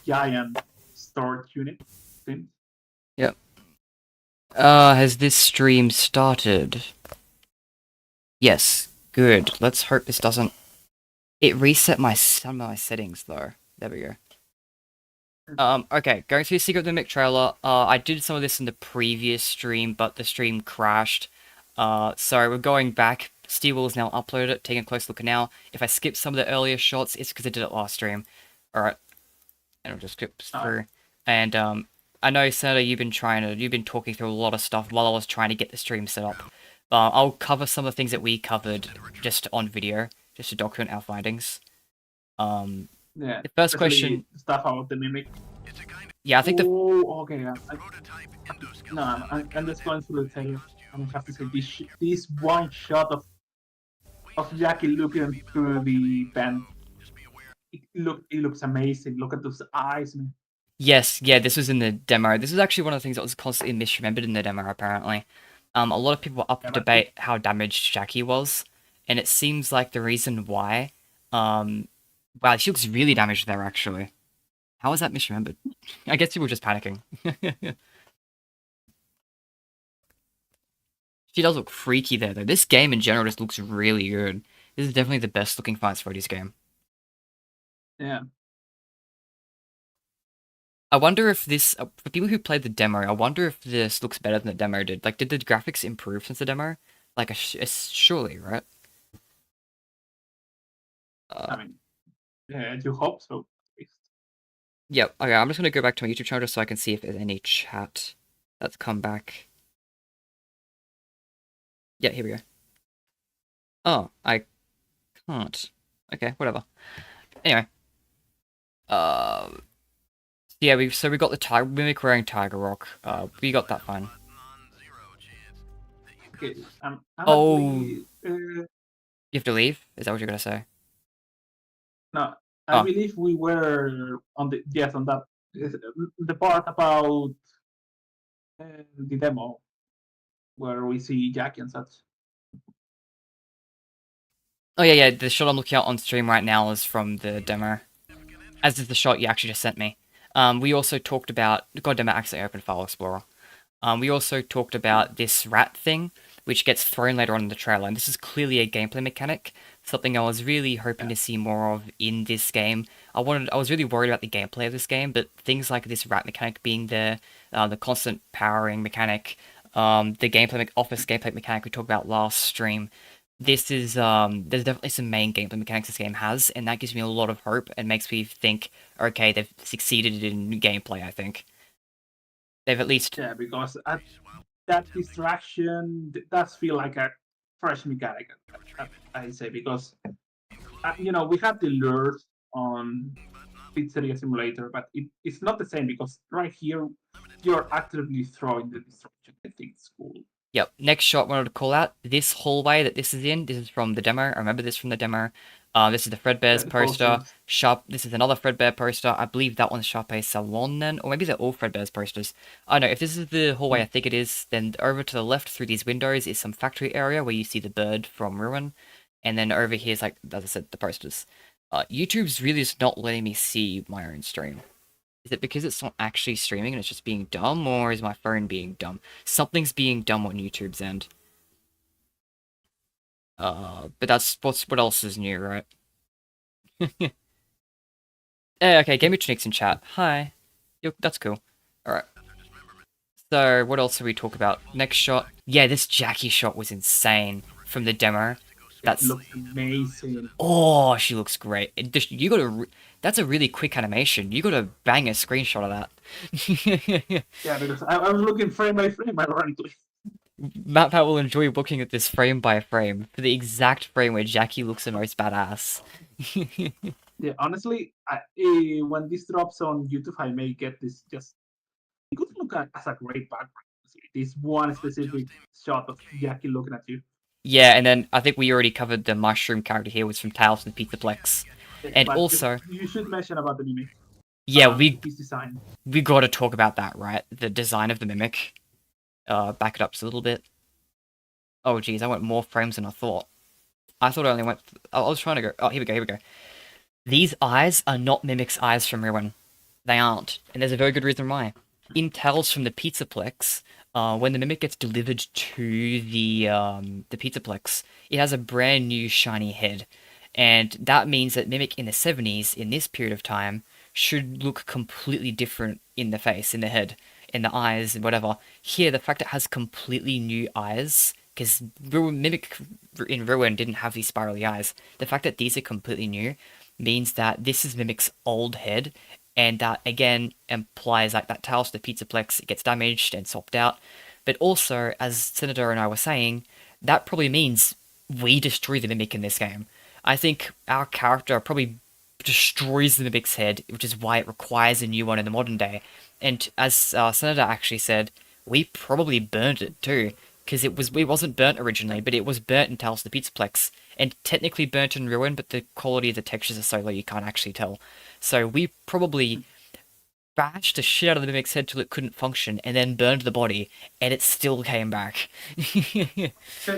giant storage unit. Yep. Has this stream started? Yes. Good. Let's hope this doesn't... It reset some of my settings, though. There we go. Okay, going to the Secret of the Mimic trailer. I did some of this in the previous stream, but the stream crashed. So we're going back. Steel Will is now uploaded, taking a close look now. If I skip some of the earlier shots, it's because I did it last stream. Alright. And I'll just skip through. And, I know, Senator, you've been talking through a lot of stuff while I was trying to get the stream set up. I'll cover some of the things that we covered just on video, just to document our findings. Yeah. The first question... Stuff about the Mimic. Yeah, I think the... Oh, okay. No, I'm just going through the trailer. I have to say, this one shot of Jackie looking through the vent. It looks amazing. Look at those eyes, man. Yes, yeah, this was in the demo. This is actually one of the things that was constantly misremembered in the demo, apparently. A lot of people were up to debate how damaged Jackie was, and it seems like the reason why... wow, she looks really damaged there, actually. How is that misremembered? I guess people were just panicking. She does look freaky there, though. This game in general just looks really good. This is definitely the best looking Fights Freddy's game. Yeah. I wonder if this, for people who played the demo, I wonder if this looks better than the demo did. Like, did the graphics improve since the demo? Like, surely, right? I mean, yeah, you hope so. Yep, okay, I'm just gonna go back to my YouTube channel just so I can see if there's any chat that's come back. Yeah, here we go. Oh, I can't. Okay, whatever. Anyway. Yeah, we got the Mimic wearing Tiger Rock. We got that fine. Okay, you have to leave? Is that what you're gonna say? No, I believe we were on the on that the part about the demo where we see Jackie and such. Oh yeah, the shot I'm looking at on stream right now is from the demo. As is the shot you actually just sent me. We also talked about... God damn it, I accidentally opened File Explorer. We also talked about this rat thing, which gets thrown later on in the trailer, and this is clearly a gameplay mechanic, something I was really hoping to see more of in this game. I was really worried about the gameplay of this game, but things like this rat mechanic being there, the constant powering mechanic, the office gameplay mechanic we talked about last stream, this is, there's definitely some main gameplay mechanics this game has, and that gives me a lot of hope and makes me think, okay, they've succeeded in gameplay, I think. They've at least... Yeah, because that distraction does feel like a fresh mechanic, I say, because, you know, we have the lures on Pizzeria Simulator, but it's not the same because right here, you're actively throwing the distraction. I think it's cool. Yep, next shot I wanted to call out, this hallway that this is in, this is from the demo, I remember this from the demo. This is the Fredbear's poster. This is another Fredbear poster. I believe that one's Sharpay's salon then, or maybe they're all Fredbear's posters. I don't know, if this is the hallway I think it is, then over to the left through these windows is some factory area where you see the bird from Ruin. And then over here is, like, as I said, the posters. YouTube's really just not letting me see my own stream. Is it because it's not actually streaming and it's just being dumb, or is my phone being dumb? Something's being dumb on YouTube's end. But that's what else is new, right? Okay, Game Mechanics in chat. Hi. Yo, that's cool. Alright. So, what else do we talk about? Next shot. Yeah, this Jackie shot was insane from the demo. That looks amazing. Oh, she looks great. You gotta... That's a really quick animation. You gotta bang a screenshot of that. Yeah, because I was looking frame by frame, ironically. MatPat will enjoy looking at this frame by frame for the exact frame where Jackie looks the most badass. Yeah, honestly, when this drops on YouTube, I may get this just... It could look as a great background. This one specific shot of Jackie looking at you. Yeah, and then I think we already covered the mushroom character here was from Tales from the Pizzaplex. And but also... You should mention about the Mimic. Yeah, his design. We gotta talk about that, right? The design of the Mimic. Back it up just a little bit. Oh, geez, I went more frames than I thought. I thought I only went... I was trying to go... Oh, here we go. These eyes are not Mimic's eyes from Ruin. They aren't, and there's a very good reason why. In Tales from the Pizzaplex, when the Mimic gets delivered to the Pizzaplex, it has a brand new shiny head, and that means that Mimic in the 70s, in this period of time, should look completely different in the face, in the head, in the eyes, and whatever. Here, the fact it has completely new eyes, because Mimic in Ruin didn't have these spirally eyes. The fact that these are completely new means that this is Mimic's old head, and that again implies like that Talos the Pizzaplex it gets damaged and swapped out. But also, as Senator and I were saying, that probably means we destroy the Mimic in this game. I think our character probably destroys the Mimic's head, which is why it requires a new one in the modern day. And as Senator actually said, we probably burned it too, because it wasn't burnt originally, but it was burnt in Talos the Pizzaplex, and technically burnt in Ruin, but the quality of the textures are so low you can't actually tell. So we probably bashed the shit out of the Mimic's head till it couldn't function, and then burned the body, and it still came back.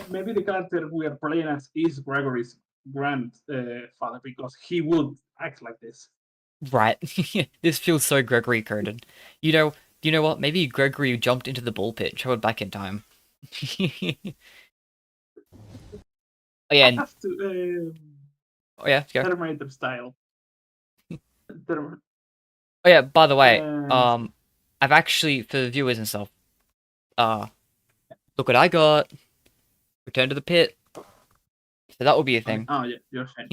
Maybe the character we are playing as is Gregory's grandfather because he would act like this. Right. This feels so Gregory coded. You know what? Maybe Gregory jumped into the ball pit, traveled back in time. Oh yeah, I and, have to oh yeah, go. Terminator style. Oh yeah, by the way, And I've actually for the viewers and stuff, uh, look what I got. Return to the pit. So that will be a thing. oh yeah, you're saying.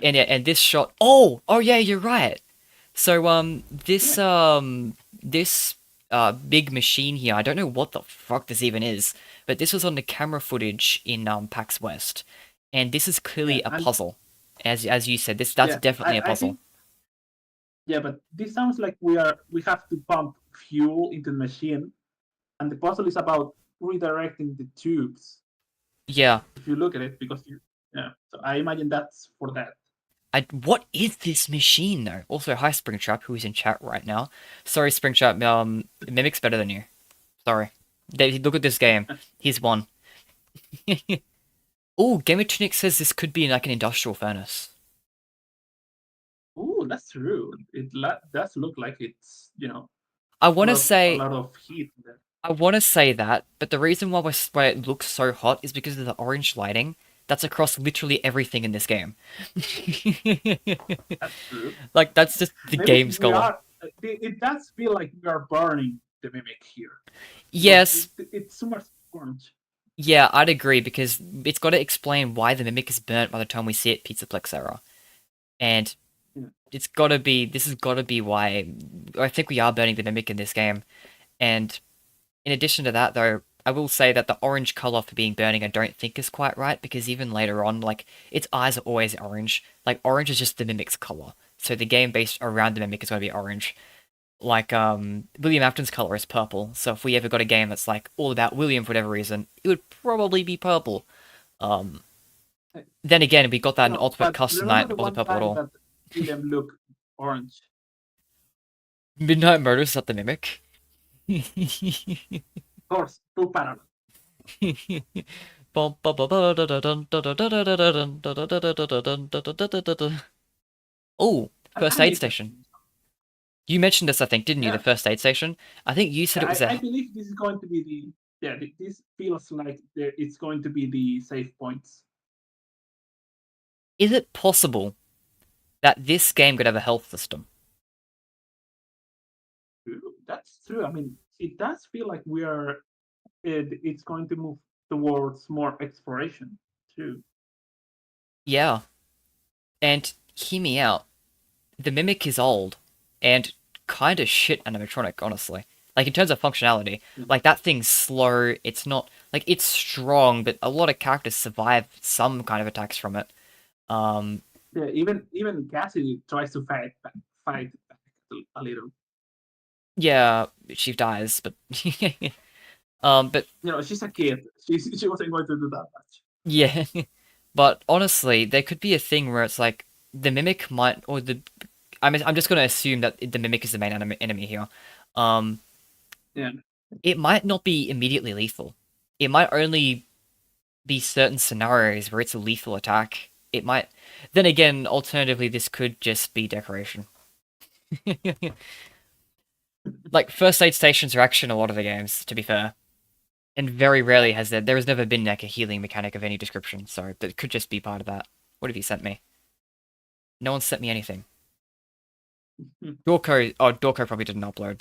And yeah, and this shot. Oh yeah, you're right. So this big machine here. I don't know what the fuck this even is, but this was on the camera footage in PAX West, and this is Yeah, clearly a and puzzle. As you said, that's yeah, definitely a I puzzle. think yeah, but this sounds like we have to pump fuel into the machine, and the puzzle is about redirecting the tubes. Yeah. If you look at it, because yeah, so I imagine that's for that. What is this machine though? Also, hi Springtrap, who is in chat right now. Sorry, Springtrap. Mimic's better than you. Sorry. Look at this game. He's won. Oh, Gamertunic says this could be like an industrial furnace. Oh, that's true. It does look like it's I want to a say lot of heat there. I want to say that, but the reason why it looks so hot is because of the orange lighting that's across literally everything in this game. That's true. Like that's just the Maybe game's we color. are. It does feel like we are burning the mimic here because Yes, it's so much orange. yeah, I'd agree because it's got to explain why the mimic is burnt by the time we see it Pizzaplex era, and Yeah. it's got to be this has got to be why I think we are burning the mimic in this game. And in addition to that, though, I will say that the orange color for being burning I don't think is quite right because even later on, like its eyes are always orange. Like orange is just the mimic's color, so the game based around the mimic is going to be orange. Like William Afton's color is purple, so if we ever got a game that's like all about William for whatever reason, it would probably be purple. Um, then again, we got that in No, Ultimate but Custom remember Night, the it wasn't one purple at time all. that William looked orange. Midnight Murders is that the mimic? Of course, two parallel. Oh, first I aid like that. station. You mentioned this, I think, didn't you? The Yeah, first aid station. I think you said it was I a. believe this is going to be the yeah. This feels like it's going to be the save points. Is it possible that this game could have a health system? That's true. I mean, it does feel like it's going to move towards more exploration too. Yeah, and hear me out. The Mimic is old and kind of shit animatronic, honestly. Like in terms of functionality, like that thing's slow. It's not like it's strong, but a lot of characters survive some kind of attacks from it. Um, Yeah, even Cassie tries to fight back a little. yeah, she dies, but but She's a kid. She wasn't going to do that much. yeah, but honestly, there could be a thing where it's like the Mimic might, or the. I'm just gonna assume that the Mimic is the main enemy here. Um, Yeah. it might not be immediately lethal. It might only be certain scenarios where it's a lethal attack. It might. Then again, alternatively, this could just be decoration. Like first aid stations are actually in a lot of the games, to be fair. And very rarely has there has never been like a healing mechanic of any description, so that could just be part of that. What have you sent me? No one sent me anything. Dorko probably didn't upload.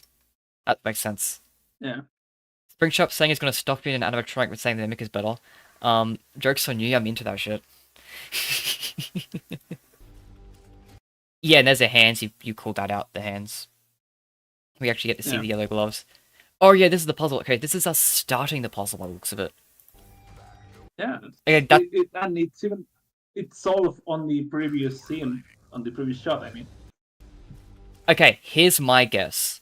That makes sense. Yeah. Spring Shop saying he's gonna stop being an animatronic but saying the mimic is better. Joke's on you, I'm into that shit. Yeah, and there's the hands, you called that out, the hands. We actually get to see the yellow gloves. Oh yeah, this is the puzzle. Okay, this is us starting the puzzle by the looks of it. Yeah. Okay, And it's all on the previous scene, on the previous shot, I mean. Okay, here's my guess.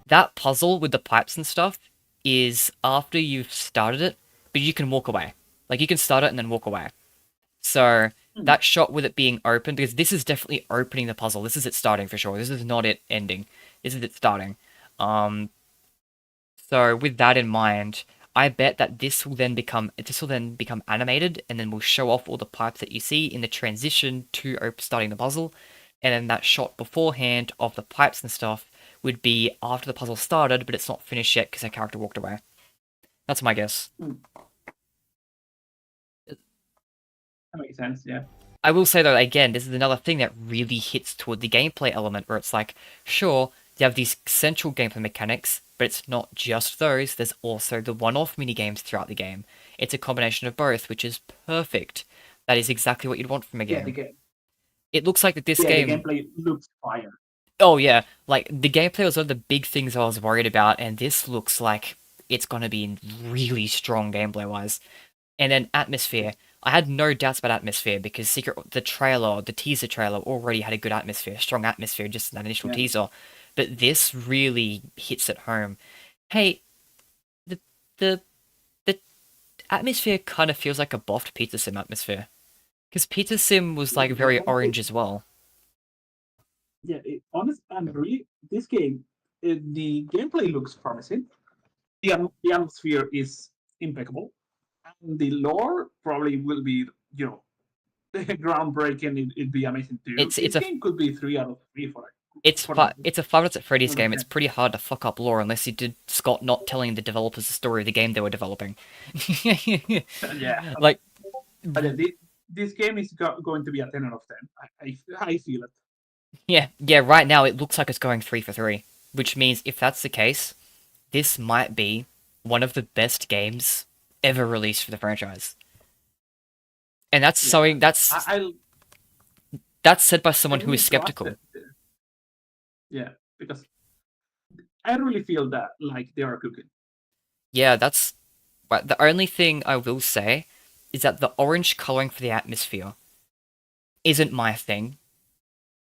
That puzzle with the pipes and stuff is after you've started it, but you can walk away. Like, you can start it and then walk away. So, that shot with it being open, because this is definitely opening the puzzle. This is it starting for sure. This is not it ending. This is it starting. So, with that in mind, I bet that this will then become animated, and then we'll show off all the pipes that you see in the transition to starting the puzzle. And then that shot beforehand of the pipes and stuff would be after the puzzle started, but it's not finished yet because our character walked away. That's my guess. That makes sense, yeah. I will say though, again, this is another thing that really hits toward the gameplay element, where it's like, sure, you have these central gameplay mechanics, but it's not just those, there's also the one-off minigames throughout the game. It's a combination of both, which is perfect. That is exactly what you'd want from a game. Yeah, it looks like that this game... the gameplay looks fire. Oh yeah, like, the gameplay was one of the big things I was worried about, and this looks like it's gonna be really strong gameplay-wise. And then atmosphere. I had no doubts about atmosphere because the teaser trailer already had a good atmosphere, strong atmosphere, just in that initial teaser. But this really hits it home. Hey, the atmosphere kind of feels like a buffed Pizza Sim atmosphere. Because Pizza Sim was like very orange as well. Yeah, really, this game, the gameplay looks promising. The atmosphere is impeccable. And the lore probably will be, groundbreaking. It'd be amazing too. This game could be 3 out of 3 for it. It's a Five Nights at Freddy's game. It's pretty hard to fuck up lore unless you did Scott not telling the developers the story of the game they were developing. Yeah. Like, this game is going to be a 10 out of 10. I feel it. Yeah. Right now it looks like it's going 3 for 3, which means if that's the case, this might be one of the best games ever released for the franchise. And that's something that's said by someone who is skeptical. Yeah, because I really feel that like they are cooking. Yeah, that's right. The only thing I will say is that the orange coloring for the atmosphere isn't my thing.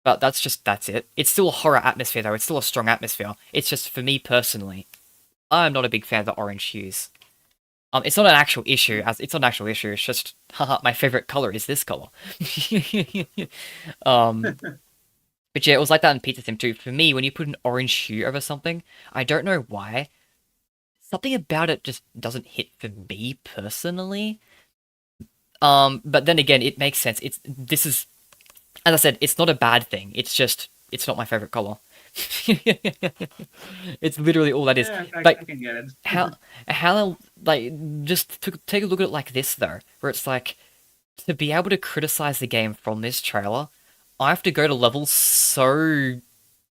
But that's it. It's still a horror atmosphere though. It's still a strong atmosphere. It's just for me personally, I'm not a big fan of the orange hues. It's not an actual issue. It's not an actual issue. It's just, haha, my favorite color is this color. But yeah, it was like that in Pizza Sim too. For me, when you put an orange hue over something, I don't know why. Something about it just doesn't hit for me personally. But then again, it makes sense. This is, as I said, it's not a bad thing. It's just, it's not my favorite color. It's literally all that is. Yeah, I can get it. how like, just to take a look at it like this though, where it's like, to be able to criticize the game from this trailer, I have to go to levels so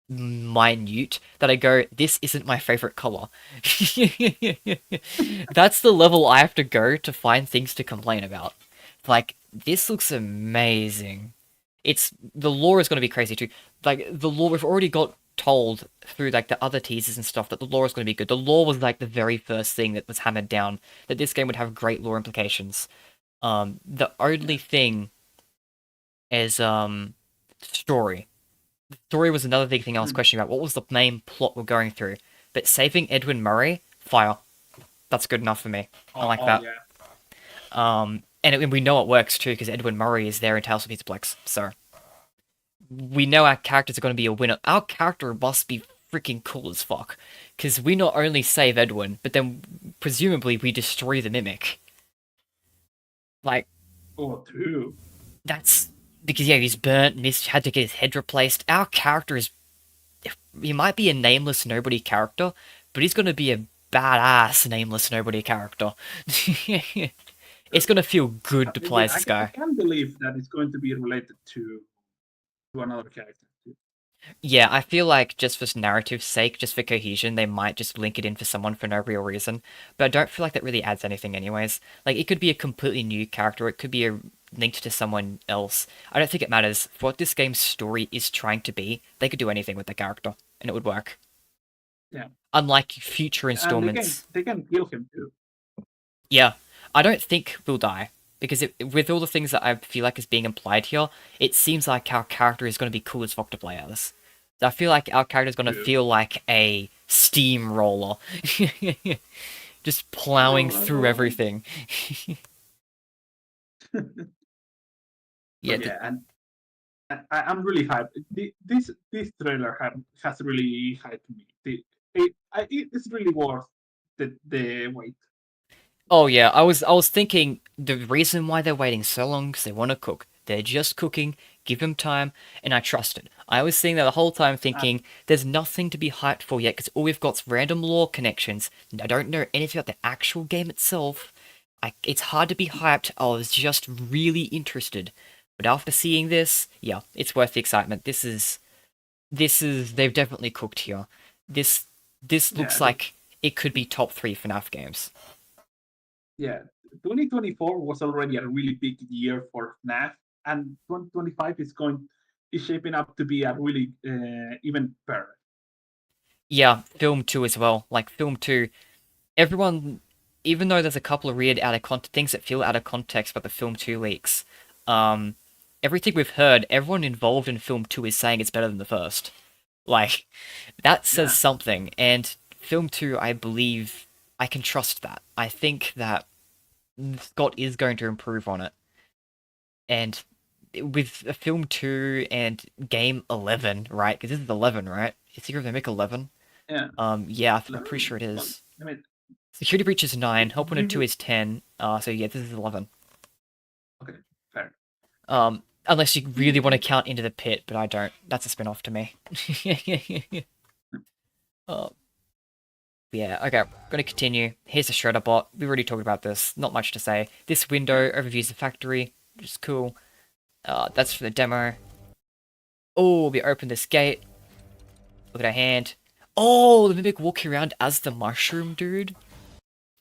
minute that I go, this isn't my favorite color. That's the level I have to go to find things to complain about. Like, this looks amazing. The lore is going to be crazy too. Like, the lore, we've already got told through like the other teasers and stuff that the lore is going to be good. The lore was like the very first thing that was hammered down, that this game would have great lore implications. The only thing is story. The story was another big thing I was questioning about. What was the main plot we're going through? But saving Edwin Murray, fire. That's good enough for me. I like that. Yeah. And we know it works too because Edwin Murray is there in Tales of Pizzaplex, so we know our characters are going to be a winner. Our character must be freaking cool as fuck, because we not only save Edwin, but then presumably we destroy the Mimic. Like, true. That's because yeah, he's burnt and he's had to get his head replaced. Our character is, he might be a nameless nobody character, but he's gonna be a badass nameless nobody character. It's gonna feel good to play Yeah, as this I guy. can't believe that it's going to be related to another character. Yeah, I feel like just for narrative's sake, just for cohesion, they might just link it in for someone for no real reason. But I don't feel like that really adds anything anyways. Like, it could be a completely new character, it could be linked to someone else. I don't think it matters. For what this game's story is trying to be, they could do anything with the character, and it would work. Yeah, Unlike future and installments. they can kill him too. Yeah, I don't think we'll die. Because with all the things that I feel like is being implied here, it seems like our character is going to be cool as fuck to play as. I feel like our character is going to Too. feel like a steamroller, just plowing through everything. Yeah, But yeah, and I'm really hyped. This trailer has really hyped me. It's really worth the wait. oh yeah, I was thinking the reason why they're waiting so long is they want to cook. They're just cooking. Give them time, and I trust it. I was sitting there the whole time thinking, there's nothing to be hyped for yet because all we've got's random lore connections. And I don't know anything about the actual game itself. It's hard to be hyped. I was just really interested. But after seeing this, yeah, it's worth the excitement. This is they've definitely cooked here. This this looks Yeah, like it could be top 3 FNaF games. yeah. 2024 was already a really big year for FNaF, and 2025 is shaping up to be a really even better. Yeah, Film 2 as well. Like Film 2, everyone, even though there's a couple of weird out of things that feel out of context about the Film 2 leaks, um, everything we've heard, everyone involved in Film 2 is saying it's better than the first. Like, that says Yeah, something, and Film 2, I believe, I can trust that. I think that Scott is going to improve on it. And with Film 2 and Game 11, right? Because this is 11, right? Is he going to make 11? yeah. Yeah, I'm pretty sure it Well, is. I mean, Security Breach is 9, Help Wanted 2 you is 10, so yeah, this is 11. okay? Fair. Unless you really want to You count Into the Pit, but I don't. That's a spin-off to me. uh, yeah, okay, gonna continue. Here's the Shredder bot. We already talked about this, not much to say. This window overviews the factory, which is cool. That's for the demo. Oh, we open this gate. Look at our hand. Oh, the Mimic walking around as the mushroom dude.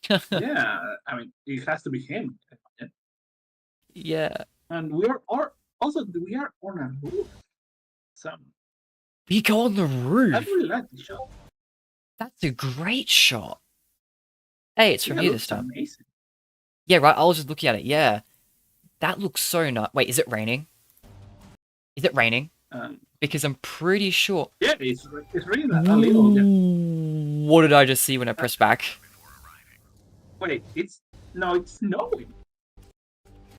yeah, I mean, it has to be him. Yeah. And we are also we are on a roof. Some We go on the I roof. really like the shot. That's a great shot. Hey, it's from Yeah, it you this looks time. amazing. Yeah, right. I was just looking at it. Yeah, that looks so nice. Wait, is it raining? Is it raining? Um, Because I'm pretty sure. yeah, it's really a little. Yeah. What did I just see when I pressed back? Wait, it's snowing.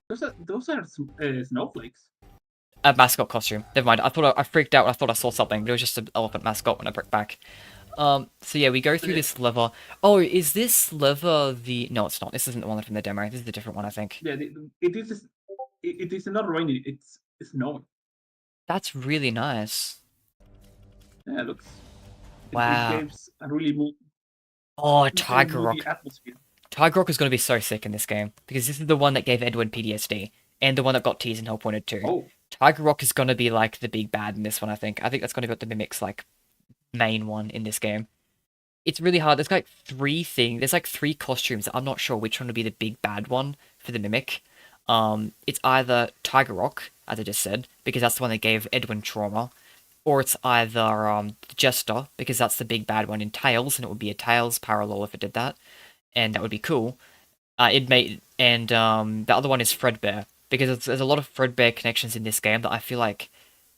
Those are snowflakes. A mascot costume. Never mind. I freaked out when I thought I saw something, but it was just an elephant mascot when I pressed back. So yeah, we go through this lever. Oh, is this lever the? No, it's not. This isn't the one from the demo. This is a different one, I think. Yeah, it is not raining. It's snowing. That's really nice. Yeah, it looks. It Wow. gives a really Oh, insane Tiger movie Rock. atmosphere. Tiger Rock is going to be so sick in this game because this is the one that gave Edwin PTSD and the one that got Tease and Help Wanted too. Oh, Tiger Rock is going to be like the big bad in this one. I think. I think that's going to be what the Mimic's like main one in this game. It's really hard. There's like three things. There's like three costumes. I'm not sure which one would be the big bad one for the Mimic. It's either Tiger Rock, as I just said, because that's the one that gave Edwin trauma, or it's either the Jester, because that's the big bad one in Tails, and it would be a Tails parallel if it did that, and that would be cool. The other one is Fredbear, because there's a lot of Fredbear connections in this game that I feel like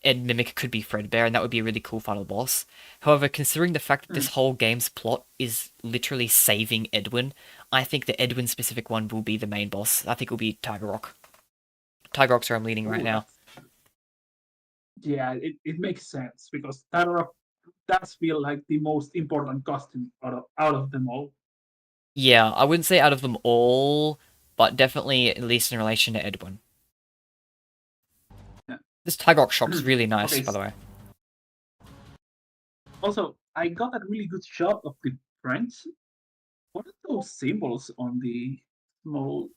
Ed Mimic could be Fredbear, and that would be a really cool final boss. However, considering the fact that this whole game's plot is literally saving Edwin, I think the Edwin specific one will be the main boss. I think it will be Tiger Rock. Tiger Rock's where I'm leaning right now. Yeah, it makes sense because Taro does feel like the most important costume out of them all. Yeah, I wouldn't say out of them all, but definitely at least in relation to Edwin. Yeah. This Tigrock shock's really nice, Okay. by the way. Also, I got a really good shot of the French. What are those symbols on the small?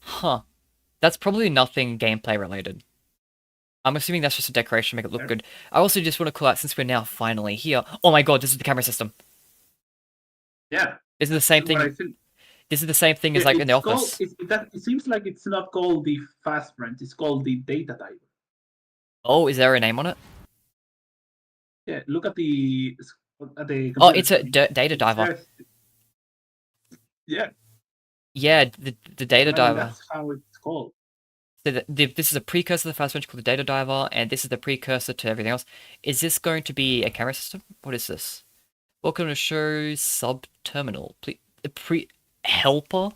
Huh. That's probably nothing gameplay related. I'm assuming that's just a decoration to make it look good. I also just want to call out, since we're now finally here. Oh my god, this is the camera system. Yeah, This is the same what I thing. think. This is the same thing as Yeah, like in the it's called. office. It seems like it's not called the fast French. It's called the data type. Oh, is there a name on it? Yeah, look at the Oh, computer it's a screen. data It diver. says, yeah, Yeah, the data apparently diver. that's how it's called. So this is a precursor to the fast French called the data diver, and this is the precursor to everything else. Is this going to be a camera system? What is this? Welcome to show sub-terminal. Helper?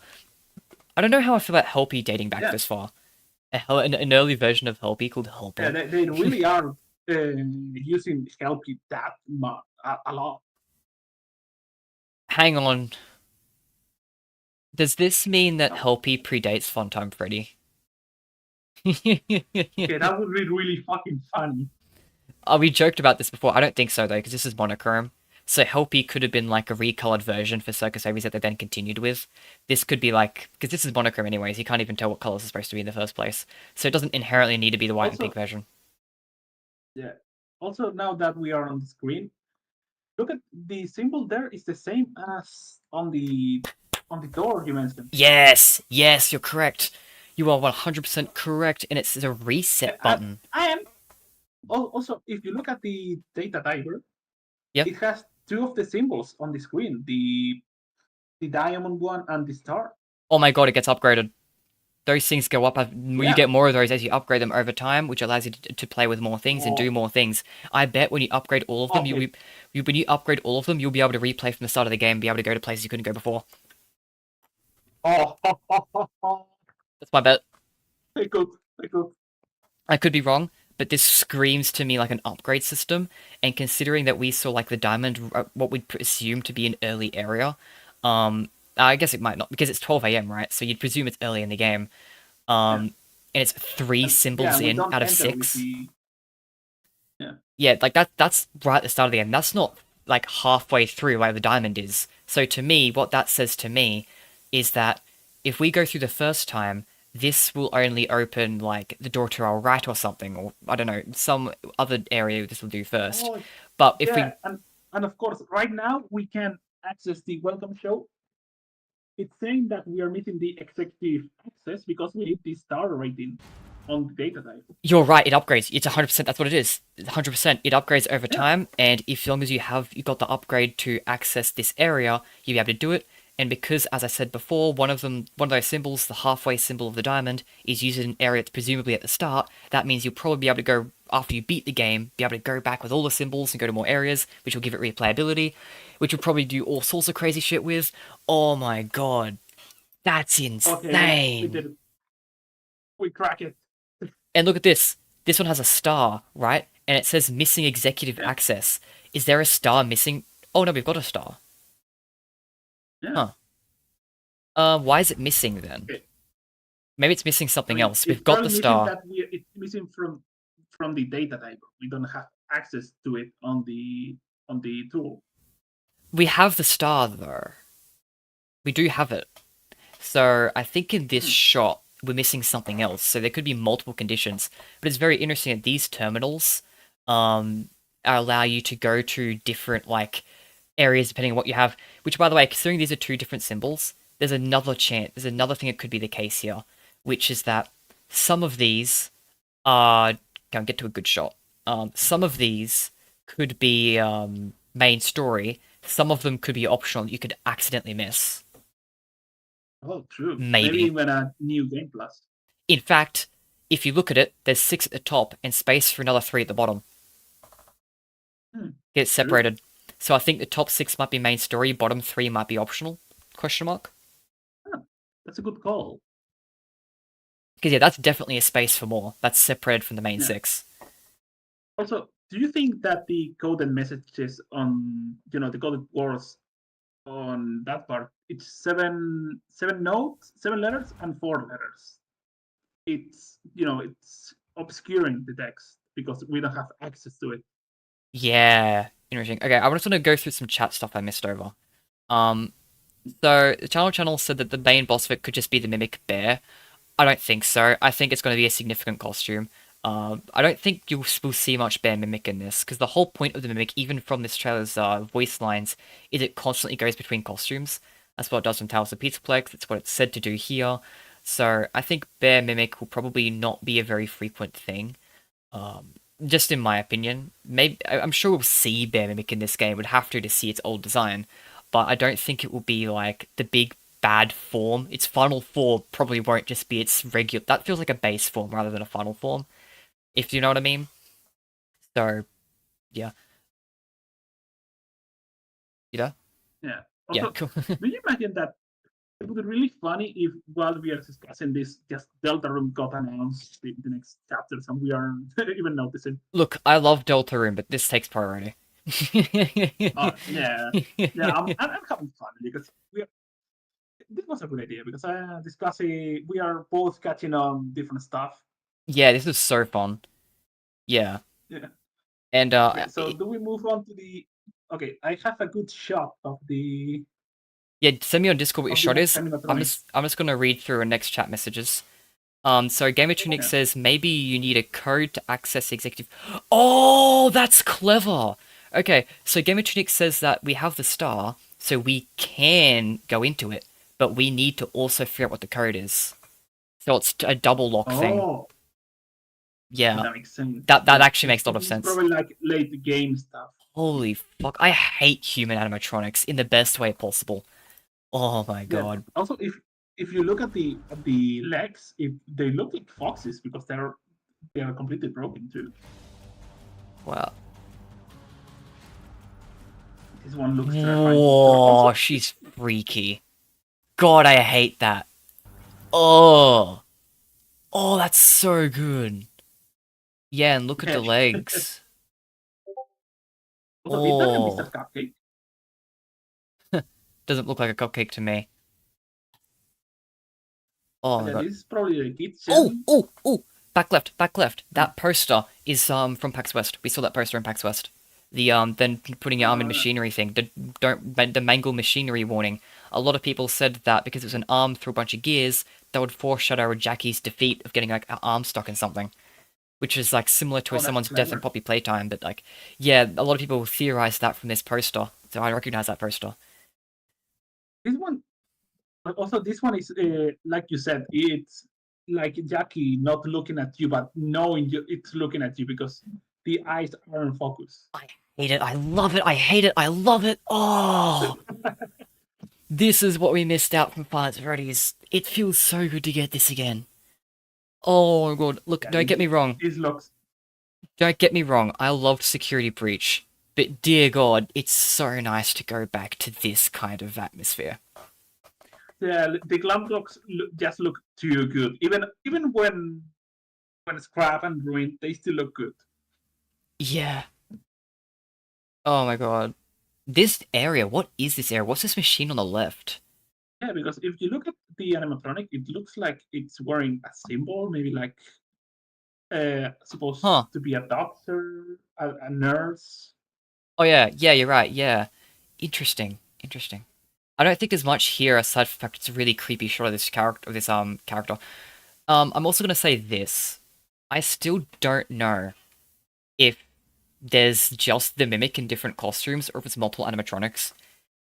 I don't know how I feel about Helpy dating back Yeah, this far. An early version of Helpy called yeah, Helper. they really are using Helpy that much a lot. Hang on. Does this mean that No. Helpy predates Funtime Freddy? Okay, that would be really fucking funny. We joked about this before. I don't think so though, because this is monochrome. So Helpy could have been like a recolored version for Circus Babies that they then continued with. This could be like, because this is monochrome anyways, you can't even tell what colors are supposed to be in the first place. So it doesn't inherently need to be the white and pink Also, version. yeah. Also, now that we are on the screen, look at the symbol there is the same as on the door you mentioned. Yes, yes, you're correct. You are 100% correct, and it's a reset button. And also, if you look at the data diver, Yep. it has two of the symbols on the screen: the diamond one and the star. Oh my god, it gets upgraded. Those things go up. You Yeah. get more of those as you upgrade them over time, which allows you to play with more things and do Oh, more things. I bet when you upgrade all of them, okay. when you upgrade all of them, you'll be able to replay from the start of the game, and be able to go to places you couldn't go before. Oh, That's my bet. I could. I could be wrong, but this screams to me like an upgrade system. And considering that we saw like the diamond, what we'd assume to be an early area, I guess it might not because it's 12 a.m. right? So you'd presume it's early in the game. Yeah. And it's three Yeah, symbols we in don't out of enter with 6. the. Yeah. Yeah, like that's right at the start of the game. That's not like halfway through where the diamond is. So to me, what that says to me is that if we go through the first time, this will only open like the door to our right or something, or I don't know, some other area this will do first. Oh, But if yeah, we and of course, right now we can access the welcome show. It's saying that we are missing the executive access because we need the star rating on the data type. You're right, it upgrades. It's 100%, that's what it is. 100%. It upgrades over Yeah. time, and if as long as you got the upgrade to access this area, you'll be able to do it. And because, as I said before, one of those symbols, the halfway symbol of the diamond, is used in an area that's presumably at the start, that means you'll probably be able to go, after you beat the game, be able to go back with all the symbols and go to more areas, which will give it replayability, which will probably do all sorts of crazy shit with. Oh my god. That's Okay, we insane. did it. We crack it. And look at this. This one has a star, right? And it says missing executive Yeah. access. Is there a star missing? Oh no, we've got a star. Yeah. Huh. Why is it missing then? Okay. Maybe it's missing something else. We've It's got the missing star. that it's missing from the data type. We don't have access to it on the tool. We have the star though. We do have it. So I think in this shot we're missing something else. So there could be multiple conditions. But it's very interesting that these terminals allow you to go to different like areas depending on what you have. Which, by the way, considering these are two different symbols, there's another chance. There's another thing that could be the case here, which is that some of these are. Can't get to a good shot. Some of these could be main story. Some of them could be optional. You could accidentally miss. Oh, true. Maybe. Even a new game plus. In fact, if you look at it, there's 6 at the top and space for another 3 at the bottom. Get separated. So I think the top 6 might be main story, bottom 3 might be optional? Question mark. Huh. That's a good call. Because yeah, that's definitely a space for more. That's separated from the main 6. Also, do you think that the coded messages on the coded words on that part, it's seven notes, 7 letters and 4 letters. It's obscuring the text because we don't have access to it. Yeah, interesting. Okay, I just want to go through some chat stuff I missed over. Um, so the channel said that the main boss of it could just be the mimic bear. I don't think so. I think it's going to be a significant costume. I don't think will see much bear mimic in this because the whole point of the mimic, even from this trailer's voice lines, is it constantly goes between costumes. That's what it does from Tales of Pizzaplex. It's what it's said to do here. So I think bear mimic will probably not be a very frequent thing. Um, just in my opinion, maybe I'm sure we'll see bear mimic in this game. Would have to see its old design, but I don't think it will be like the big bad form. Its final form probably won't just be its regular. That feels like a base form rather than a final form, if you know what I mean. So yeah, you know, Yeah. yeah, Also, cool. do you imagine that it would be really funny if while we are discussing this, just Delta Room got announced in the next chapters and we aren't even noticing. Look, I love Deltarune, but this takes priority. Yeah, yeah, I'm having fun because this was a good idea because discussing we are both catching on different stuff. Yeah, this is so fun. Yeah, Yeah. and Okay, so do we move on to the? Okay, I have a good shot yeah, send me on Discord what your of the shot next is. animatronic. I'm just gonna read through our next chat messages. So Gamertunic Yeah. says maybe you need a code to access the executive. Oh, that's clever. Okay, so Gamertunic says that we have the star, so we can go into it, but we need to also figure out what the code is. So it's a double lock thing. Oh, Yeah, that makes sense. that So actually makes a lot of this is sense. probably like late game stuff. Holy fuck, I hate human animatronics in the best way possible. Oh my Yeah. god. Also, if you look at the legs, they look like foxes because they are completely broken too. Wow. This one looks terrifying for sure. Whoa, Also, she's freaky. God, I hate that. Oh. Oh, that's so good. Yeah, and look at yeah. the legs. Also, is that a Mr. Oh, Cupcake? doesn't look like a cupcake to me. Oh my Yeah, god. this is probably the Oh, kitchen. oh, oh! Back left, back left. Hmm. That poster is from PAX West. We saw that poster in PAX West. The then putting your arm in Uh, machinery thing. The mangle machinery warning. A lot of people said that because it was an arm through a bunch of gears, that would foreshadow Jackie's defeat of getting like an arm stuck in something, which is like similar to oh, that's someone's death in clever. Poppy Playtime. But like, yeah, a lot of people theorized that from this poster, so I recognize that poster. This one, also, this one is like you said, it's like Jackie not looking at you, but knowing it's looking at you because the eyes are in focus. I hate it. I love it. I hate it. I love it. Oh, this is what we missed out from Five Nights at Freddy's. It feels so good to get this again. Oh my god. Look, Yeah, don't get me wrong. it looks. Don't get me wrong. I loved Security Breach. But dear god, it's so nice to go back to this kind of atmosphere. Yeah, the glam blocks just look too good. Even when scrap and ruined, they still look good. Yeah. Oh my god. This area, what is this area? What's this machine on the left? Yeah, because if you look at the animatronic, it looks like it's wearing a symbol, maybe like supposed Huh. to be a doctor, a nurse. Oh yeah, yeah, you're right, yeah. Interesting. Interesting. I don't think there's much here aside from the fact it's a really creepy shot of this character. I'm also gonna say this. I still don't know if there's just the mimic in different costumes or if it's multiple animatronics.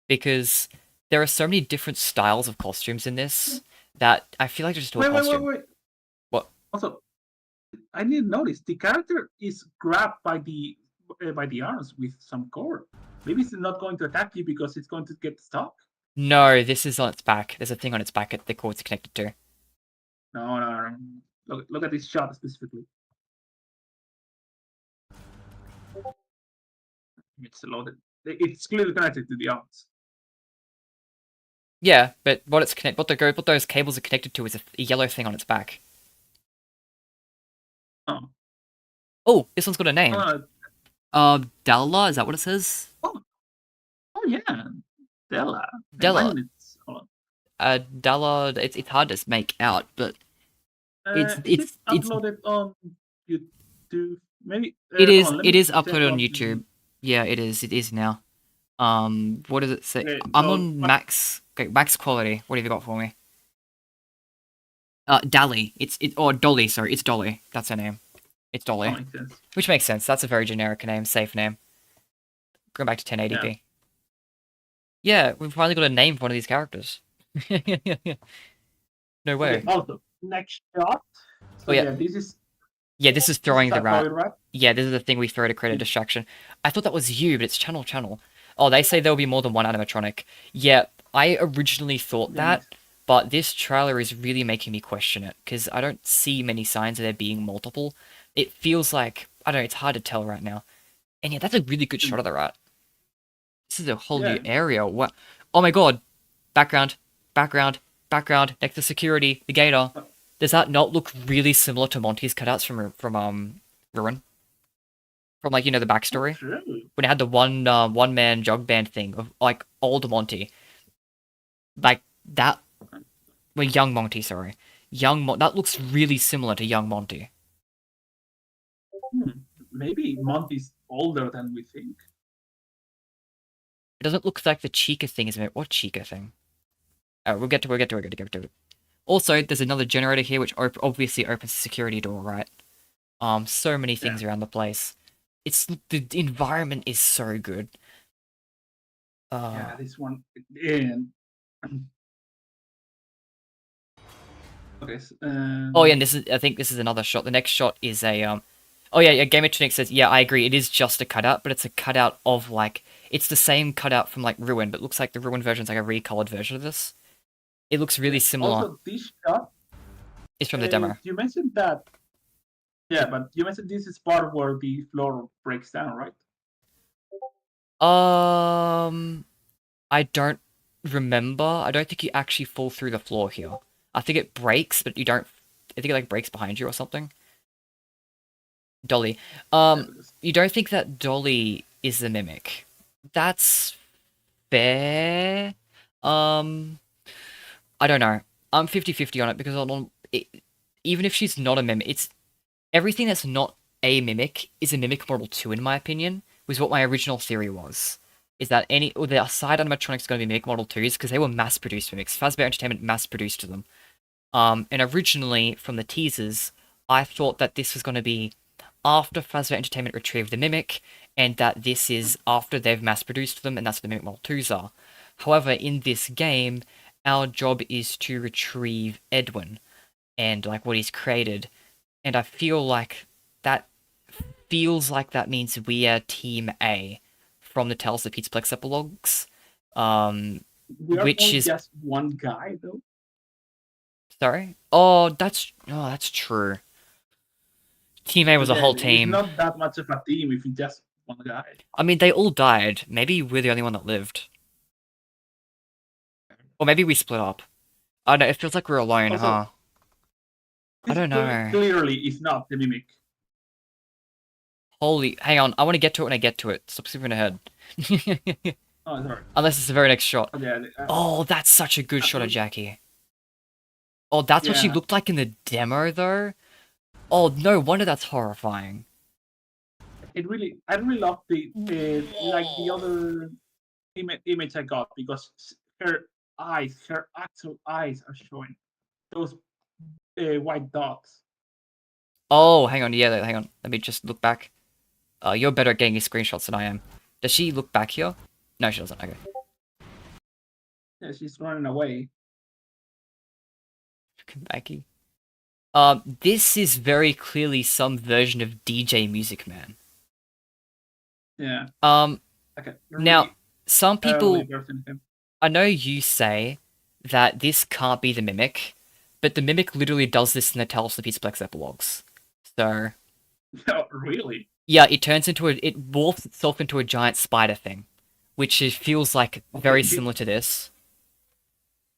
Because there are so many different styles of costumes in this that I feel like there's just a Wait, wait, wait, costume. wait. What? Also, I didn't notice the character is grabbed by the arms with some cord. Maybe it's not going to attack you because it's going to get stuck. No, this is on its back. There's a thing on its back that the cord's connected to. No, no, no. Look at this shot specifically. It's loaded. It's clearly connected to the arms. Yeah, but what those cables are connected to is a yellow thing on its back. Oh, Oh, this one's got a name. uh, Dalla, is that what it says? oh, oh yeah, Della. Della. Imagine it's. Hold on. Dalla. It's hard to make out, but Is it it's uploaded on? YouTube. Maybe It hold is. on. Let It me is check uploaded on on YouTube. the. Yeah, it is. It is now. What does it say? Okay, I'm so on max. Okay, max quality. What have you got for me? Dali. Or Dolly. Sorry, it's Dolly. That's her name. It's that Dolly, makes sense. which makes sense. That's a very generic name, safe name. Go back to Yeah. 1080p. Yeah, we've finally got a name for one of these characters. No Okay. way. Also, next shot. Oh So yeah, yeah, yeah. This is this is throwing the a rat. toy rat. Yeah, this is the thing we throw to create a distraction. I thought that was you, but it's channel. Oh, they say there'll be more than one animatronic. Yeah, I originally thought Yeah, that, makes but this trailer is really making me question it because I don't see many signs of there being multiple. It feels like I don't know. It's hard to tell right now. And yeah, that's a really good shot sense. of the rat. This is a whole Yeah. new area. What? Oh my god! Background, background. Next to security, the gator. uh, Does that not look really similar to Monty's cutouts from Ruin? From like the Not backstory true. when it had the one man jog band thing of like old Monty, like that. Well, young Monty, sorry, that looks really similar to young Monty. Hmm. Maybe Monty's older than we think. It doesn't look like the Chica thing is it? What Chica thing? Oh, we'll get to it. Also, there's another generator here which obviously opens the security door, right? So many Yeah. things around the place. The environment is so good. Yeah. This one. And okay. Oh yeah, and I think this is another shot. The next shot is a Oh yeah, Gamertonic says, yeah, I agree. It is just a cutout, but it's a cutout of like it's the same cutout from like Ruin, but it looks like the Ruin version's like a recolored version of this. It looks really yeah. similar. Also, this shot. It's from the demo. You mentioned that. Yeah, but you mentioned this is part where the floor breaks down, right? Um, I don't remember. I don't think you actually fall through the floor here. I think it breaks, but you don't. I think it like breaks behind you or something. Dolly. Yeah, Um, because you don't think that Dolly is the mimic? That's fair. Um, I don't know. I'm 50-50 on it because even if she's not a mimic, it's everything that's not a mimic is a mimic model 2 in my opinion, was what my original theory was. Is that the side animatronics going to be mimic model 2s because they were mass produced mimics. Fazbear Entertainment mass produced them. And originally from the teasers, I thought that this was going to be after Fazbear Entertainment retrieved the mimic, and that this is after they've mass produced them, and that's what the mimic model 2s are. However, in this game, our job is to retrieve Edwin and like what he's created, and I feel like that that means we are Team A from the Tales of the Pizzaplex epilogues, we are which only is just one guy, though. sorry. Oh, that's true. Team A So was a yeah, whole it's team. not that much of a team if it's just one guy. I mean, they all died. Maybe we're the only one that lived, or maybe we split up. I don't know. It feels like we're alone, Also, huh? I this don't know. clearly is not the mimic. Holy, hang on. I want to get to it when I get to it. Stop skipping ahead. Oh, sorry. Unless it's the very next shot. Okay, Oh, that's such a good shot of Jackie. Oh, that's what she yeah, looked like in the demo, though? Oh, no wonder that's horrifying. I really love the like the other image I got because her actual eyes are showing those white dots. Oh, hang on. Yeah, hang on. Let me just look back. You're better at getting your screenshots than I am. Does she look back here? No, she doesn't. Okay. Yeah, she's running away. Becky. This is very clearly some version of DJ Music Man. Yeah, Um, like a now, really some early people, version of him. I know you say that this can't be the Mimic, but the Mimic literally does this in the Tales of the Pizzaplex epilogues. So, Oh, really? yeah, it morphs itself into a giant spider thing, which feels like Okay, very similar to this.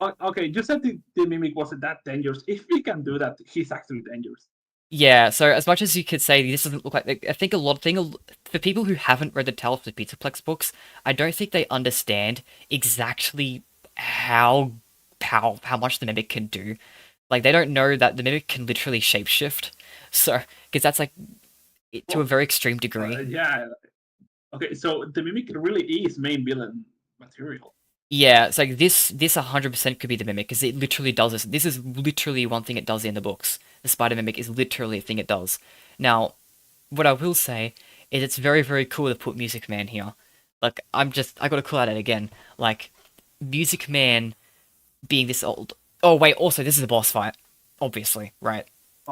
okay. You said the mimic wasn't that dangerous. If we can do that, he's actually dangerous. Yeah, so as much as you could say this doesn't look like, I think for people who haven't read the Tales of the Pizzaplex books, I don't think they understand exactly how much the Mimic can do. Like they don't know that the Mimic can literally shapeshift. So, because that's like to a Well, very extreme degree. yeah. Okay, so the mimic really is main villain material. Yeah, it's like this 100% could be the mimic because it literally does this. This is literally one thing it does in the books. The spider mimic is literally a thing it does. Now, what I will say is it's very, very cool to put Music Man here. Like, I gotta call out it again. Like, Music Man being this old. Oh, wait, also, this is a boss fight. Obviously, right?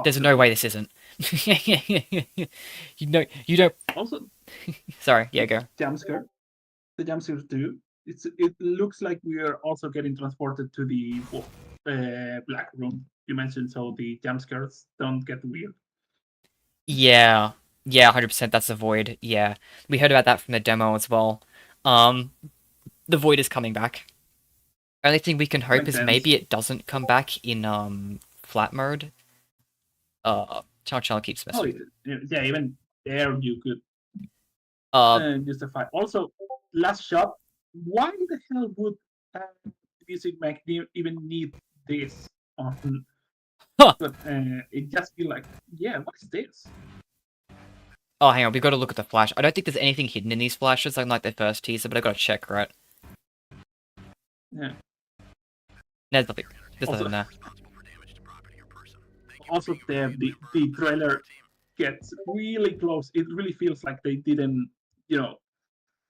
There's no way Obviously. this isn't. You don't. Also, Sorry, yeah, the go. jump scare. The jump scares too. It looks like we are also getting transported to the black room you mentioned, so the jump scares don't get weird. Yeah, yeah, 100%. That's the void. Yeah, we heard about that from the demo as well. Um, the void is coming back. Only thing we can hope Makes is maybe sense. it doesn't come back in flat mode. Channel keeps Oh messaging. yeah, even there you could Uh, justify. Also, last shot. Why the hell would music make even need this on? huh. But it just be like, yeah, what is this? Oh, hang on, we gotta look at the flash. I don't think there's anything hidden in these flashes, unlike the first teaser, but I gotta check, right? Yeah. There's nothing. There's Also, nothing there. also the trailer gets really close. It really feels like they didn't, you know,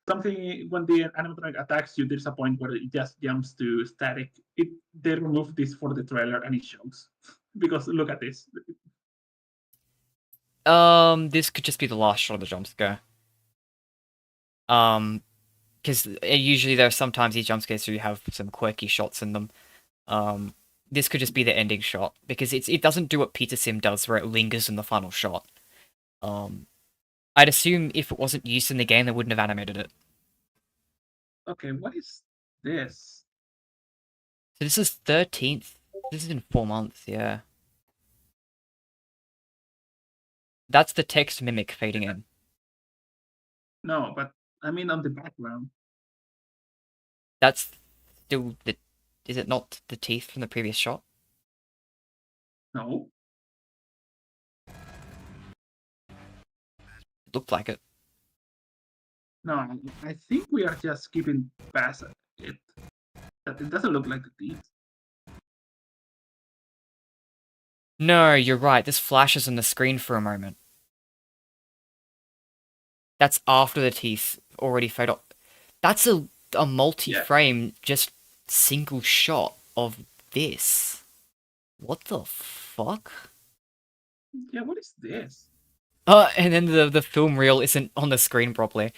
something when the animatronic attacks you. There's a point where it just jumps to static. They removed this for the trailer and it shows because look at this. This could just be the last shot of the jump scare. Um, because usually there are sometimes these jump scares who have some quirky shots in them. Um, this could just be the ending shot because it doesn't do what Peter Sim does, where it lingers in the final shot. Um, I'd assume if it wasn't used in the game, they wouldn't have animated it. Okay, what is this? So this is 13th. This is in 4 months. Yeah, that's the text mimic fading in. No, but I mean on the background. That's still the. Is it not the teeth from the previous shot? No, It looked like it. no, I think we are just skipping past it. That it doesn't look like the teeth. No, you're right. This flashes on the screen for a moment. That's after the teeth already fade off. That's a Yeah, multi-frame, just single shot of this. What the fuck? yeah. What is this? And then the film reel isn't on the screen properly.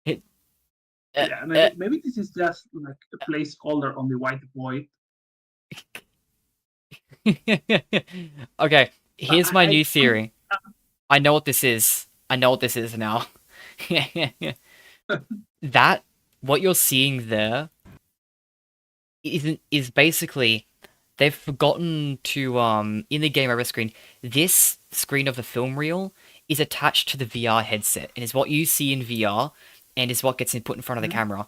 It, uh, Yeah, uh, maybe this is just like a placeholder on the white void. okay, But here's my new I'm theory. I know what this is. I know what this is now. That what you're seeing there is basically they've forgotten to in the game over screen. This screen of the film reel is attached to the VR headset and is what you see in VR and is what gets put in front of the camera.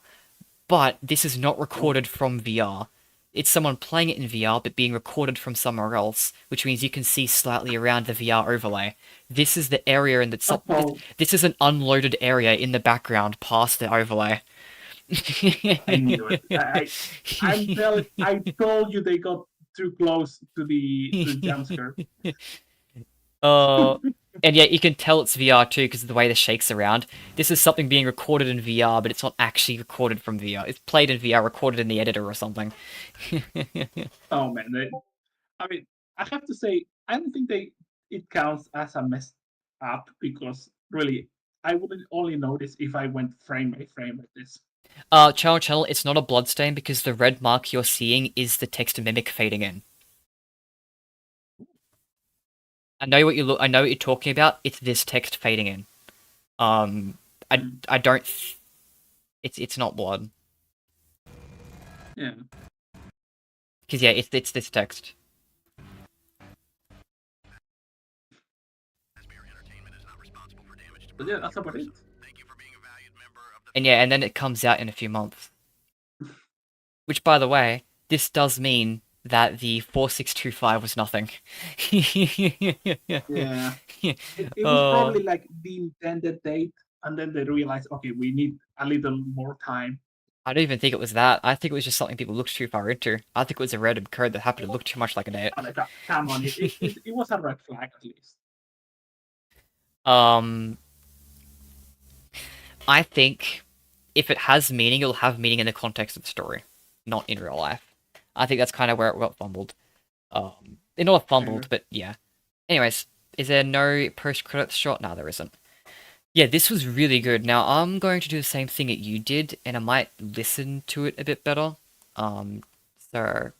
But this is not oh, recorded from VR. It's someone playing it in VR but being recorded from somewhere else, which means you can see slightly around the VR overlay. This is the area in the oh, this is an unloaded area in the background past the overlay. I knew it. I told you they got too close to the jump scare. Oh, and yeah, you can tell it's VR too because of the way the shakes around. This is something being recorded in VR, but it's not actually recorded from VR. It's played in VR, recorded in the editor or something. Oh man, I mean, I have to say, I don't think it counts as a mess up because really, I wouldn't only notice if I went frame by frame like this. Channel, it's not a bloodstain because the red mark you're seeing is the text mimic fading in. I know what you look. I know what you're talking about. It's this text fading in. Um, Mm, I don't. It's not blood yeah, because yeah, it's this text. but yeah, that's about it. And yeah, and then it comes out in a few months. Which, by the way, this does mean that the 4625 was nothing. Yeah, it was Oh, probably like the intended date, and then they realized, okay, we need a little more time. I don't even think it was that. I think it was just something people looked too far into. I think it was a random code that happened to look too much like a date. Like, come on, it was a red flag at least. um, I think if it has meaning, it'll have meaning in the context of the story, not in real life. I think that's kind of where it got fumbled. Not fumbled, Fair. but yeah. Anyways, is there no post credits shot? No, there isn't. Yeah, this was really good. Now I'm going to do the same thing that you did, and I might listen to it a bit better. Um, so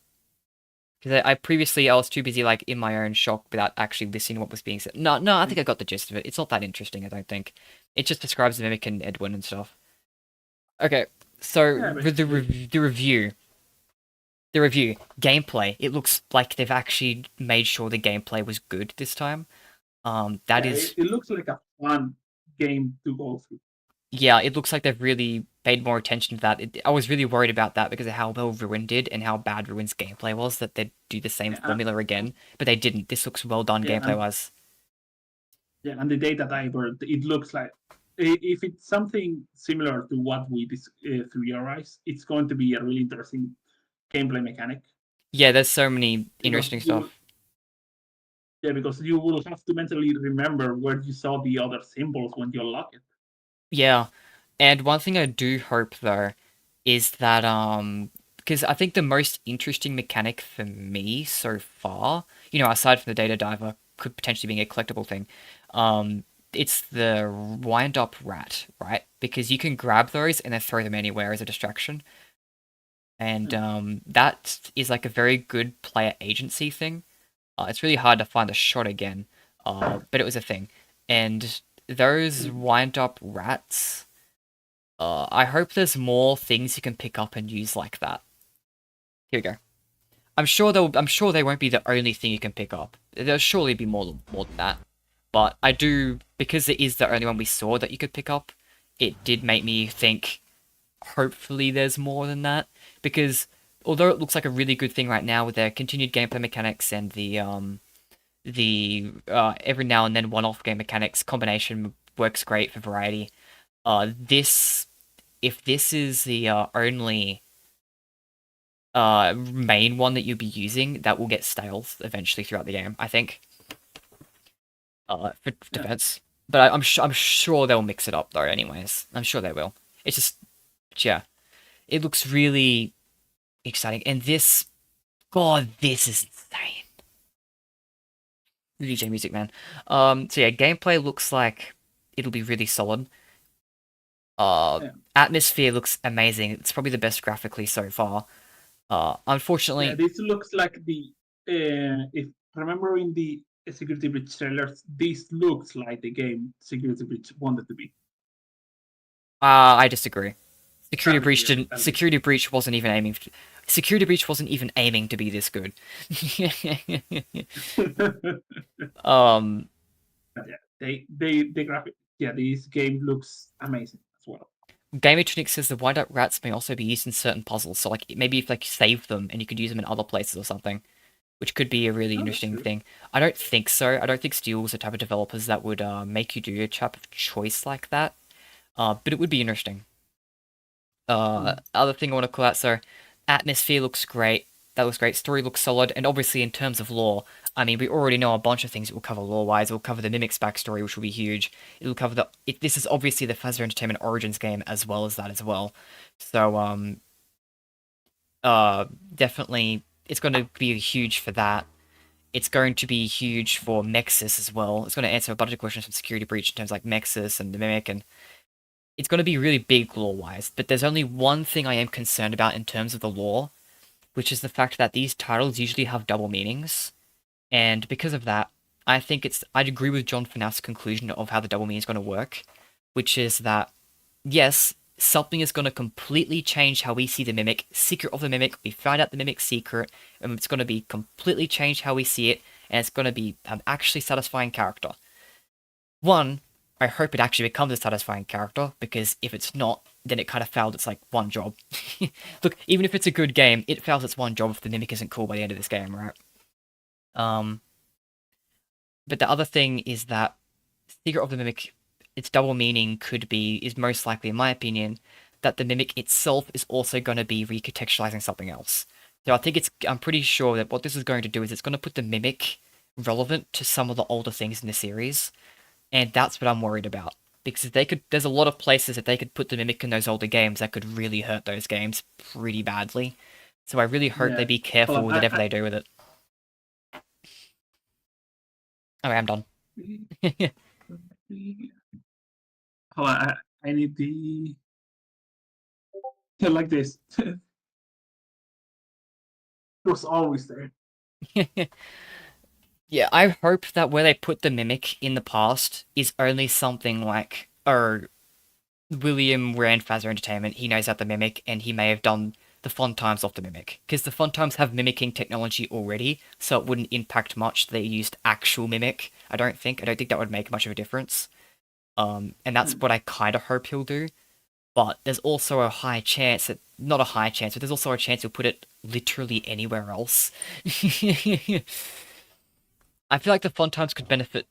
because I previously I was too busy like in my own shock without actually listening to what was being said. No, I think I got the gist of it. It's not that interesting, I don't think. It just describes the Mimic and Edwin and stuff. Okay, so Yeah, with the basically. the review gameplay, it looks like they've actually made sure the gameplay was good this time. That Yeah, is, it looks like a fun game to go through. yeah, it looks like they've really paid more attention to that. I was really worried about that because of how well Ruin did and how bad Ruin's gameplay was, that they'd do the same Yeah, formula again, but they didn't. This looks well done yeah, gameplay wise. yeah, and the data diver, it looks like if it's something similar to what we theorized, it's going to be a really interesting gameplay mechanic Yeah, there's so many because interesting you will, stuff. yeah, because you will have to mentally remember where you saw the other symbols when you unlock it. Yeah, and one thing I do hope though is that because I think the most interesting mechanic for me so far, aside from the data diver, could potentially being a collectible thing, it's the wind up rat, right? Because you can grab those and then throw them anywhere as a distraction, and Hmm. that is like a very good player agency thing. It's really hard to find the shot again, but it was a thing, and those Hmm. wind up rats. I hope there's more things you can pick up and use like that. Here we go. I'm sure they won't be the only thing you can pick up. There'll surely be more than that. But I do, because it is the only one we saw that you could pick up, it did make me think hopefully there's more than that. Because although it looks like a really good thing right now with their continued gameplay mechanics and the every now and then one-off game mechanics combination works great for variety. This if this is the only main one that you'll be using, that will get stale eventually throughout the game, I think. For Yeah, defense, but I'm sure they'll mix it up though. Anyways, I'm sure they will. It's just yeah, it looks really exciting, and God, this is insane. DJ music, man. So yeah, gameplay looks like it'll be really solid. Uh, yeah, Atmosphere looks amazing. It's probably the best graphically so far. yeah. Unfortunately, This looks like the if remembering the Security Breach trailers, this looks like the game Security Breach wanted to be. I disagree. Graphically, at least. Security Breach wasn't even aiming. Security Breach wasn't even aiming to be this good. um, Yeah, they graphic. Yeah, this game looks amazing as well. Gametronic says the wind-up rats may also be used in certain puzzles. So like maybe if like you save them and you could use them in other places or something, which could be a really Oh, that's interesting true. thing. I don't think so. I don't think Steel was the type of developers that would make you do a type of choice like that. But it would be interesting. Hmm. Other thing I want to call out, so atmosphere looks great. That looks great. Story looks solid, and obviously in terms of lore, I mean, we already know a bunch of things it will cover lore-wise. It will cover the Mimic's backstory, which will be huge. It will cover this is obviously the Phasma Entertainment Origins game as well as that as well. So uh, definitely it's going to be huge for that. It's going to be huge for Mexis as well. It's going to answer a bunch of questions from Security Breach in terms of like Mexis and the Mimic, and it's going to be really big lore-wise. But there's only one thing I am concerned about in terms of the lore, which is the fact that these titles usually have double meanings. And because of that, I'd agree with John FNaF's conclusion of how the double meaning is going to work, which is that, yes, something is going to completely change how we see the Mimic, secret of the Mimic, we find out the Mimic's secret, and it's going to be completely change how we see it, and it's going to be an actually satisfying character. One, I hope it actually becomes a satisfying character, because if it's not, then it kind of failed its like one job. Look, even if it's a good game, it fails its one job if the mimic isn't cool by the end of this game, right? Um, but the other thing is that Secret of the Mimic, its double meaning is most likely, in my opinion, that the mimic itself is also going to be recontextualizing something else. So I'm pretty sure that what this is going to do is it's going to put the mimic relevant to some of the older things in the series, and that's what I'm worried about. Because there's a lot of places that they could put the mimic in those older games that could really hurt those games pretty badly. So I really hope they Yeah. be careful Hold with on, whatever they do with it. Okay, I'm done. hold on, I need the like this. It was always there. Yeah, I hope that where they put the mimic in the past is only something like, William ran Fazzer Entertainment, he knows how to mimic, and he may have done the fun times off the mimic. Because the fun times have mimicking technology already, so it wouldn't impact much they used actual mimic, I don't think. I don't think that would make much of a difference. And that's what I kind of hope he'll do. But there's also a high chance that, not a high chance, but there's also a chance he'll put it literally anywhere else. I feel like the fun times could benefit,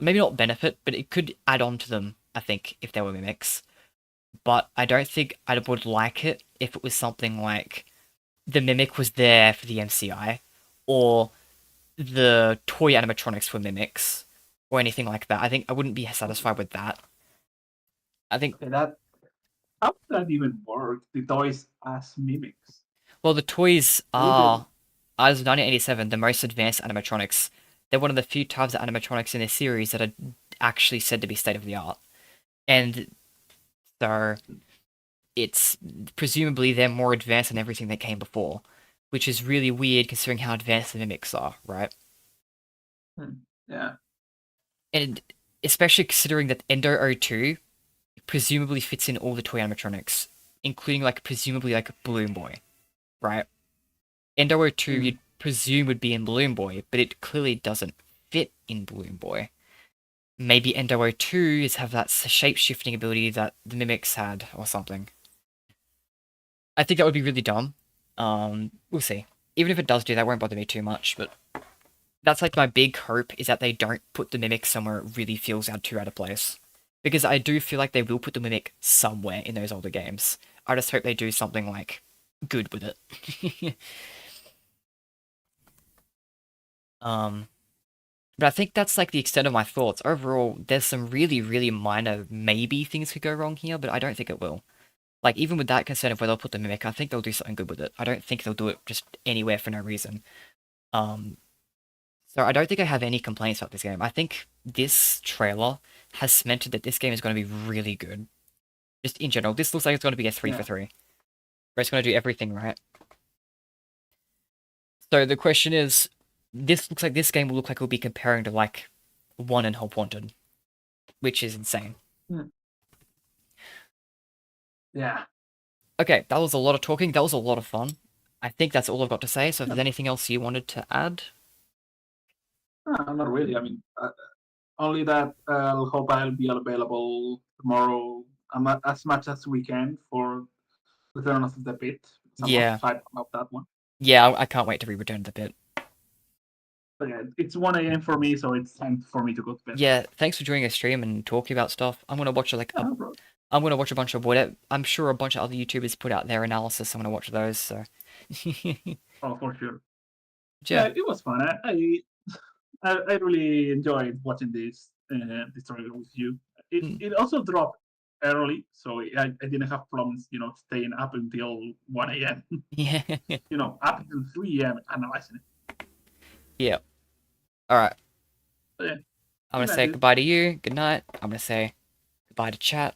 maybe not benefit, but it could add on to them, I think, if there were mimics. But I don't think I would like it if it was something like the mimic was there for the MCI, or the toy animatronics were mimics, or anything like that. I think I wouldn't be satisfied with that. I think, Okay, that how does that even work? The toys as mimics. well, the toys Maybe they, are, as of 1987, the most advanced animatronics. They're one of the few types of animatronics in this series that are actually said to be state of the art. And so it's presumably they're more advanced than everything that came before, which is really weird considering how advanced the mimics are, right? yeah. And especially considering that Endo O2 presumably fits in all the toy animatronics, including like presumably like Balloon Boy, right? Endo O2 you'd presume would be in Balloon Boy, but it clearly doesn't fit in Balloon Boy. Maybe Endo O2 is have that shape shifting ability that the mimics had, or something. I think that would be really dumb. We'll see. Even if it does do that, won't bother me too much. But that's like my big hope is that they don't put the mimic somewhere it really feels too out of place. Because I do feel like they will put the mimic somewhere in those older games. I just hope they do something like good with it. But I think that's like the extent of my thoughts. Overall, there's some really, really minor maybe things could go wrong here, but I don't think it will. Like, even with that concern of where they'll put the mimic, I think they'll do something good with it. I don't think they'll do it just anywhere for no reason. Um, so I don't think I have any complaints about this game. I think this trailer has cemented that this game is going to be really good. Just in general, this looks like it's going to be a 3 for 3. Where it's going to do everything right. So the question is, this looks like this game will look like it'll be comparing to, like, 1 and Help Wanted. Which is insane. Yeah. Okay, that was a lot of talking. That was a lot of fun. I think that's all I've got to say. So if there's anything else you wanted to add? Not really. I mean, only that I'll hope I'll be available tomorrow as much as we can for Return of the Pit. I'm Yeah. hyped about that one. Yeah, I can't wait to return to the pit. But yeah, it's 1 a.m. for me, so it's time for me to go to bed. Yeah, thanks for joining a stream and talking about stuff. I'm gonna watch I'm gonna watch a bunch of what I'm sure a bunch of other YouTubers put out their analysis. I'm gonna watch those. So. Oh, for sure. Yeah. It was fun. I really enjoyed watching this trailer with you. It also dropped early, so I didn't have problems, staying up until 1 a.m. Yeah. Up until 3 a.m. analyzing it. Yeah. All right. So, yeah. I'm gonna say goodbye to you. Good night. I'm gonna say goodbye to chat.